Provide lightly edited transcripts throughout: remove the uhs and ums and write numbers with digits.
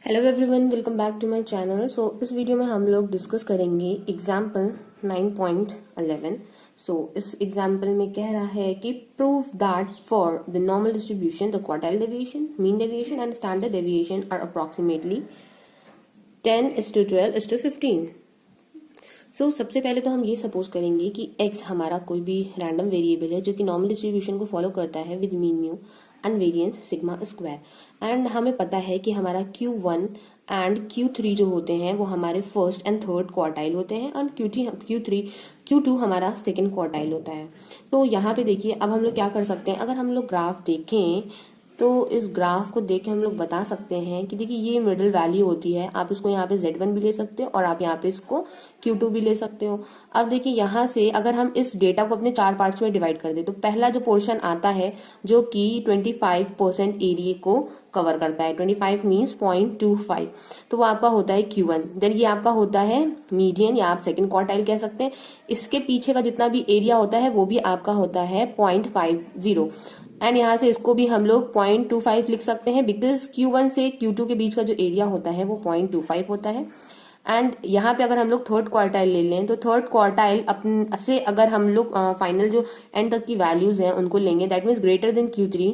Hello everyone, welcome back to my channel. इस video में हम लोग डिस्कस करेंगे एग्जाम्पल 9.11। इस एग्जाम्पल में कह रहा है कि prove that for the normal distribution the quartile deviation, mean deviation and standard deviation are approximately 10:12:15। सबसे पहले तो हम ये सपोज करेंगे कि x हमारा कोई भी रैंडम वेरिएबल है जो कि नॉर्मल डिस्ट्रीब्यूशन को फॉलो करता है with mean mu and variance sigma square. And हमें पता है कि हमारा Q1 एंड Q3 जो होते हैं वो हमारे फर्स्ट एंड थर्ड क्वार्टाइल होते हैं और Q2 हमारा सेकंड क्वार्टाइल होता है। तो यहाँ पे देखिए, अब हम लोग क्या कर सकते हैं, अगर हम लोग ग्राफ देखें तो इस ग्राफ को देख के हम लोग बता सकते हैं कि देखिए ये मिडिल वैल्यू होती है। आप इसको यहाँ पे Z1 भी ले सकते हो और आप यहाँ पे इसको Q2 भी ले सकते हो। अब देखिए यहाँ से अगर हम इस डेटा को अपने 4 पार्ट्स में डिवाइड कर दे तो पहला जो पोर्शन आता है जो कि 25% एरिया को कवर करता है, 25 मीन्स 0.25, तो वो आपका होता है Q1। देन ये आपका होता है मीडियन या आप सेकंड क्वार्टाइल कह सकते हैं। इसके पीछे का जितना भी एरिया होता है वो भी आपका होता है 0.50। एंड यहाँ से इसको भी हम लोग 0.25 लिख सकते हैं बिकॉज Q1 से Q2 के बीच का जो एरिया होता है वो 0.25 होता है। एंड यहाँ पे अगर हम लोग थर्ड क्वार्टाइल ले लें तो थर्ड क्वार्टाइल अपने से अगर हम लोग फाइनल जो एंड तक की वैल्यूज हैं उनको लेंगे, that means greater than Q3,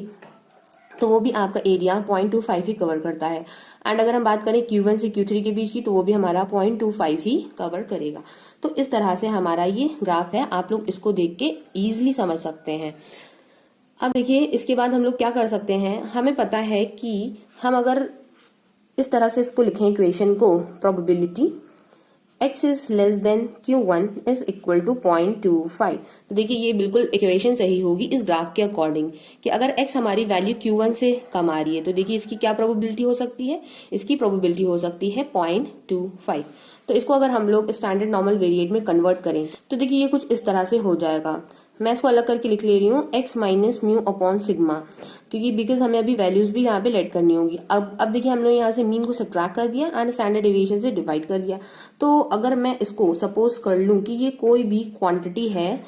तो वो भी आपका एरिया 0.25 ही कवर करता है। एंड अगर हम बात करें Q1 से Q3 के बीच की तो वो भी हमारा 0.25 ही कवर करेगा। तो इस तरह से हमारा ये ग्राफ है, आप लोग इसको देख के इजिली समझ सकते हैं। अब देखिए इसके बाद हम लोग क्या कर सकते हैं, हमें पता है कि हम अगर इस तरह से इसको लिखें इक्वेशन को, probability x is less than Q1 is equal to 0.25। तो देखिए ये बिल्कुल इक्वेशन सही होगी इस ग्राफ के अकॉर्डिंग कि अगर x हमारी वैल्यू Q1 से कम आ रही है तो देखिए इसकी क्या प्रोबेबिलिटी हो सकती है, इसकी प्रोबेबिलिटी हो सकती है 0.25। तो इसको अगर हम लोग स्टैंडर्ड नॉर्मल वेरिएट में कन्वर्ट करें तो देखिए ये कुछ इस तरह से हो जाएगा। मैं इसको अलग करके लिख ले रही हूँ x minus mu upon sigma, क्योंकि बिकॉज हमें अभी वैल्यूज भी यहाँ पे लेट करनी होगी। अब देखिए हमने यहाँ से मीन को सब्ट्रैक्ट कर दिया एंड स्टैंडर्ड डेविएशन से डिवाइड कर दिया। तो अगर मैं इसको सपोज कर लूँ कि ये कोई भी क्वांटिटी है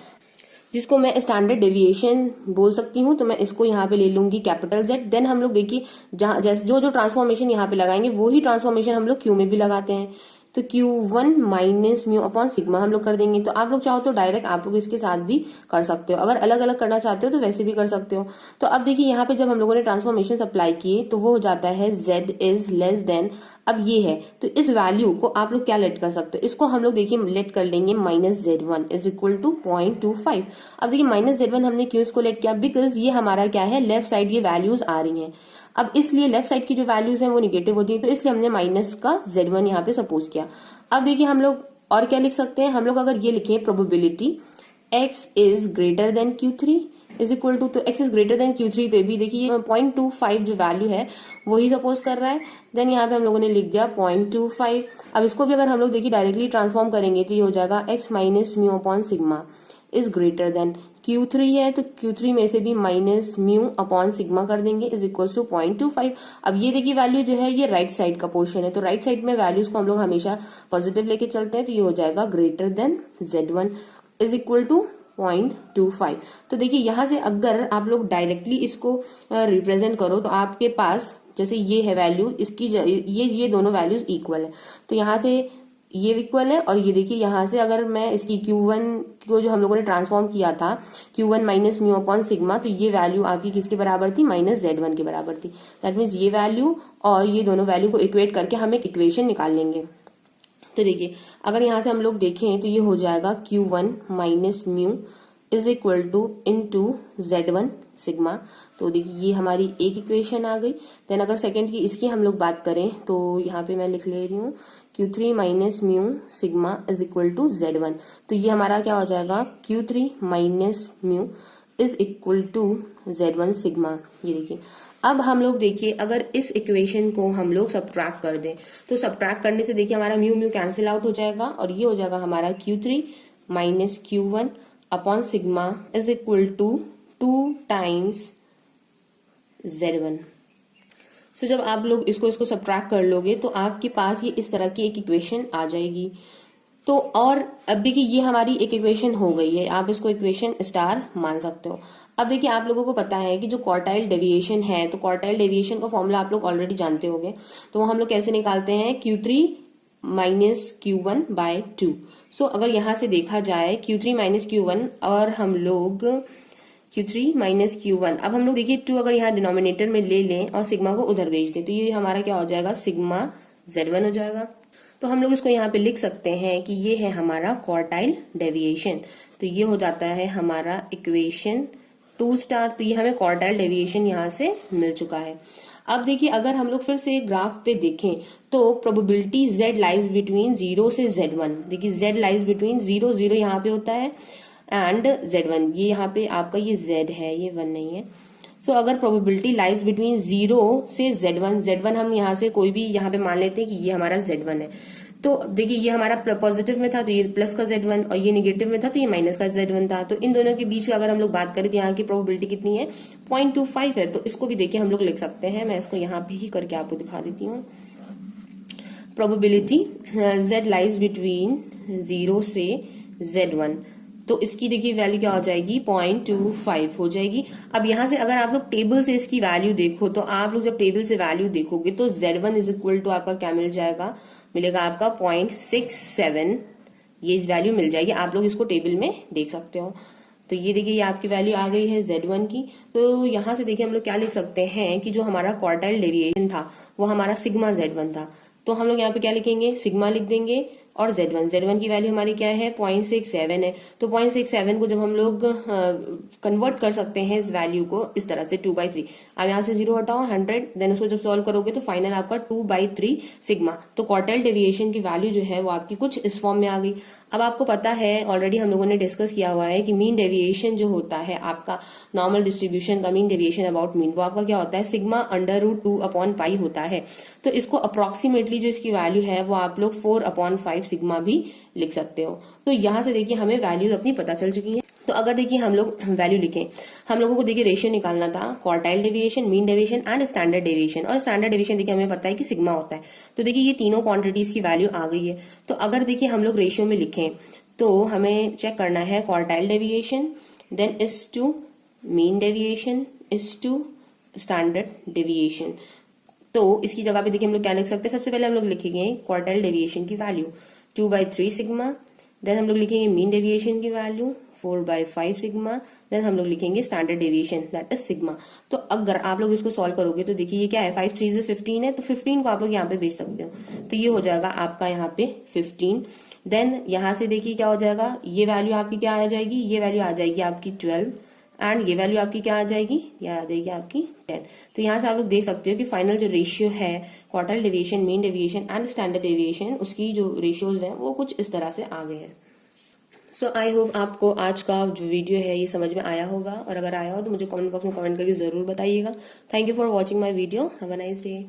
जिसको मैं स्टैंडर्ड डेविएशन बोल सकती हूँ, तो मैं इसको यहाँ पे ले लूंगी कैपिटल Z। देन हम लोग देखिए जहाँ जैसे जो ट्रांसफॉर्मेशन यहाँ पे लगाएंगे वो ही ट्रांसफॉर्मेशन हम लोग Q में भी लगाते हैं। तो Q1 minus mu upon sigma हम लोग कर देंगे। तो आप लोग चाहो तो डायरेक्ट आप लोग इसके साथ भी कर सकते हो, अगर अलग अलग करना चाहते हो तो वैसे भी कर सकते हो। तो अब देखिए यहाँ पे जब हम लोगों ने ट्रांसफॉर्मेशन अप्लाई किए तो वो हो जाता है Z इज लेस देन, अब ये है तो इस वैल्यू को आप लोग क्या लेट कर सकते हो, इसको हम लोग देखिए लेट कर लेंगे -Z1 इज इक्वल टू 0.25। अब देखिए -Z1 हमने क्यों इसको लेट किया, बिकॉज ये हमारा क्या है, लेफ्ट साइड ये वैल्यूज आ रही हैं। अब इसलिए लेफ्ट साइड की जो वैल्यूज हैं वो निगेटिव होती हैं, तो इसलिए हमने माइनस का Z1 यहाँ पे सपोज किया। अब देखिए हम लोग और क्या लिख सकते हैं, हम लोग अगर ये लिखें probability x is greater than Q3 is equal to, तो x is greater than Q3 पे भी देखिए 0.25 जो वैल्यू है वही सपोज कर रहा है। देन यहाँ पे हम लोगों ने लिख दिया 0.25। अब इसको भी अगर हम लोग देखिए डायरेक्टली ट्रांसफॉर्म करेंगे तो ये हो जाएगा x minus mu upon sigma is greater than Q3 है, तो Q3 में से भी माइनस म्यू अपॉन सिग्मा कर देंगे इज इक्वल टू 0.25। अब ये देखिए वैल्यू जो है ये राइट साइड का पोर्शन है, तो राइट साइड में वैल्यूज को हम लोग हमेशा पॉजिटिव लेके चलते हैं, तो ये हो जाएगा greater than Z1 is equal to 0.25। तो देखिए यहाँ से अगर आप लोग डायरेक्टली इसको रिप्रेजेंट करो तो आपके पास जैसे ये है वैल्यू, इसकी ये दोनों वैल्यूज इक्वल है, तो यहाँ से ये इक्वल है। और ये देखिए यहाँ से अगर मैं इसकी Q1 को जो हम लोगों ने ट्रांसफॉर्म किया था Q1 minus mu upon sigma, तो ये वैल्यू आपकी किसके बराबर थी, -Z1 के बराबर थी। दैट मीन्स ये वैल्यू और ये दोनों वैल्यू को इक्वेट करके हम एक इक्वेशन निकाल लेंगे। तो देखिए अगर यहाँ से हम लोग देखें तो ये हो जाएगा Q1 minus mu is equal two into Z1 sigma. तो देखिए ये हमारी एक इक्वेशन आ गई। देन अगर सेकंड की इसकी हम लोग बात करें तो यहाँ पे मैं लिख ले रही हूँ Q3 minus mu sigma is equal to Z1। तो ये हमारा क्या हो जाएगा, Q3 minus mu is equal to Z1 sigma. ये देखिए अब हम लोग देखिए अगर इस इक्वेशन को हम लोग सब्ट्रैक्ट कर दें तो सब्ट्रैक्ट करने से देखिए हमारा म्यू म्यू कैंसिल आउट हो जाएगा और ये हो जाएगा हमारा Q3 minus Q1 upon sigma is equal to 2 times Z1। So जब आप लोग इसको सब्ट्रैक्ट कर लोगे तो आपके पास ये इस तरह की एक इक्वेशन आ जाएगी। तो और अब देखिए ये हमारी एक इक्वेशन हो गई है, आप इसको इक्वेशन स्टार मान सकते हो। अब देखिए आप लोगों को पता है कि जो क्वार्टाइल डेविएशन है, तो क्वार्टाइल डेविएशन का फॉर्मूला आप लोग ऑलरेडी जानते होंगे। तो वो हम लोग कैसे निकालते हैं, Q3 माइनस Q1 बाय 2। सो अगर यहां से देखा जाए Q3 माइनस Q1 और हम लोग Q3 माइनस Q1, अब हम लोग देखिए 2 अगर यहाँ डिनोमिनेटर में ले लें और सिग्मा को उधर भेज दें, तो ये हमारा क्या हो जाएगा, सिग्मा Z1 हो जाएगा। तो हम लोग इसको यहाँ पे लिख सकते हैं कि ये है हमारा क्वार्टाइल डेविएशन। तो ये हो जाता है हमारा इक्वेशन 2 स्टार। तो ये हमें क्वार्टाइल डेविएशन यहाँ से मिल चुका है। अब देखिए अगर हम लोग फिर से ग्राफ पे देखें तो प्रोबेबिलिटी Z लाइज बिटवीन 0 से Z1, देखिए Z लाइज बिटवीन 0 0 यहाँ पे होता है एंड Z1, ये यहाँ पे आपका ये Z है, ये 1 नहीं है। सो अगर प्रोबेबिलिटी लाइज बिटवीन 0 से Z1 हम यहाँ से कोई भी यहाँ पे मान लेते हैं कि ये हमारा Z1 है। तो देखिए ये हमारा पॉजिटिव में था तो ये प्लस का Z1 और ये निगेटिव में था तो ये माइनस का Z1 था। तो इन दोनों के बीच अगर हम लोग बात करें तो यहाँ की प्रोबेबिलिटी कितनी है, 0.25 है। तो इसको भी देखिए हम लोग लिख सकते हैं, मैं इसको यहाँ पे ही करके आपको दिखा देती हूँ। प्रोबेबिलिटी Z लाइज बिटवीन 0 से Z1, तो इसकी देखिए वैल्यू क्या हो जाएगी, 0.25 हो जाएगी। अब यहां से अगर आप लोग टेबल से इसकी वैल्यू देखो तो आप लोग जब टेबल से वैल्यू देखोगे तो Z1 इज इक्वल टू आपका क्या मिल जाएगा, मिलेगा आपका 0.67, ये वैल्यू मिल जाएगी। आप लोग इसको टेबल में देख सकते हो। तो ये देखिए ये आपकी वैल्यू आ गई है Z1 की। तो यहां से देखिए हम लोग क्या लिख सकते हैं कि जो हमारा क्वार्टाइल डेविएशन था वो हमारा सिग्मा Z1 था। तो हम लोग यहाँ पे क्या लिखेंगे, सिग्मा लिख देंगे और Z1 की वैल्यू हमारी क्या है, 0.67 है। तो 0.67 को जब हम लोग कन्वर्ट कर सकते हैं इस वैल्यू को इस तरह से 2/3। अब यहाँ से 0 हटाओ 100, देन उसको जब सॉल्व करोगे तो फाइनल आपका 2/3 सिग्मा। तो क्वार्टाइल डेविएशन की वैल्यू जो है वो आपकी कुछ इस फॉर्म में आ गई। अब आपको पता है ऑलरेडी हम लोगों ने डिस्कस किया हुआ है कि मीन डेविएशन जो होता है आपका नॉर्मल डिस्ट्रीब्यूशन का मीन डेविएशन अबाउट मीन, वो आपका क्या होता है, सिग्मा √2/पाई होता है। तो इसको अप्रोक्सीमेटली जो इसकी वैल्यू है वो आप लोग 4/5 सिग्मा भी लिख सकते हो। तो यहां से देखिए हमें वैल्यूज अपनी पता चल चुकी है। तो अगर देखिए हम लोग वैल्यू लिखें, हम लोगों को देखिए रेशियो निकालना था quartile deviation, mean deviation and standard deviation. और स्टैंडर्ड डेविएशन देखिए हमें पता है कि सिग्मा होता है। तो देखिए ये तीनों क्वांटिटीज की वैल्यू आ गई है। तो अगर देखिए हम लोग रेशियो में लिखें तो हमें चेक करना है quartile deviation then is to mean deviation is to standard deviation. तो इसकी जगह पे देखिए हम लोग क्या लिख सकते हैं, सबसे पहले हम लोग लिखेंगे क्वार्टाइल डेविएशन की वैल्यू 2/3 सिग्मा, देन हम लोग लिखेंगे मीन डेविएशन की वैल्यू 4/5 सिग्मा, देन हम लोग लिखेंगे standard deviation that is sigma. तो अगर आप लोग इसको सॉल्व करोगे तो देखिए ये क्या है, 5 3 से 15 है। तो 15 को आप लोग यहाँ पे भेज सकते हो। तो ये हो जाएगा आपका यहाँ पे 15। देन यहाँ से देखिए क्या हो जाएगा, ये वैल्यू आपकी क्या आ जाएगी, ये वैल्यू आ जाएगी आपकी 12 एंड ये वैल्यू आपकी क्या आ जाएगी, ये आ जाएगी आपकी 10। तो यहाँ से आप लोग देख सकते हो कि फाइनल जो रेशियो है quartile deviation, mean deviation and standard deviation, उसकी जो रेशियोज हैं वो कुछ इस तरह से आ गए हैं। सो आई होप आपको आज का जो वीडियो है ये समझ में आया होगा, और अगर आया हो तो मुझे कमेंट बॉक्स में कमेंट करके जरूर बताइएगा। Thank you for watching my video, have a nice day.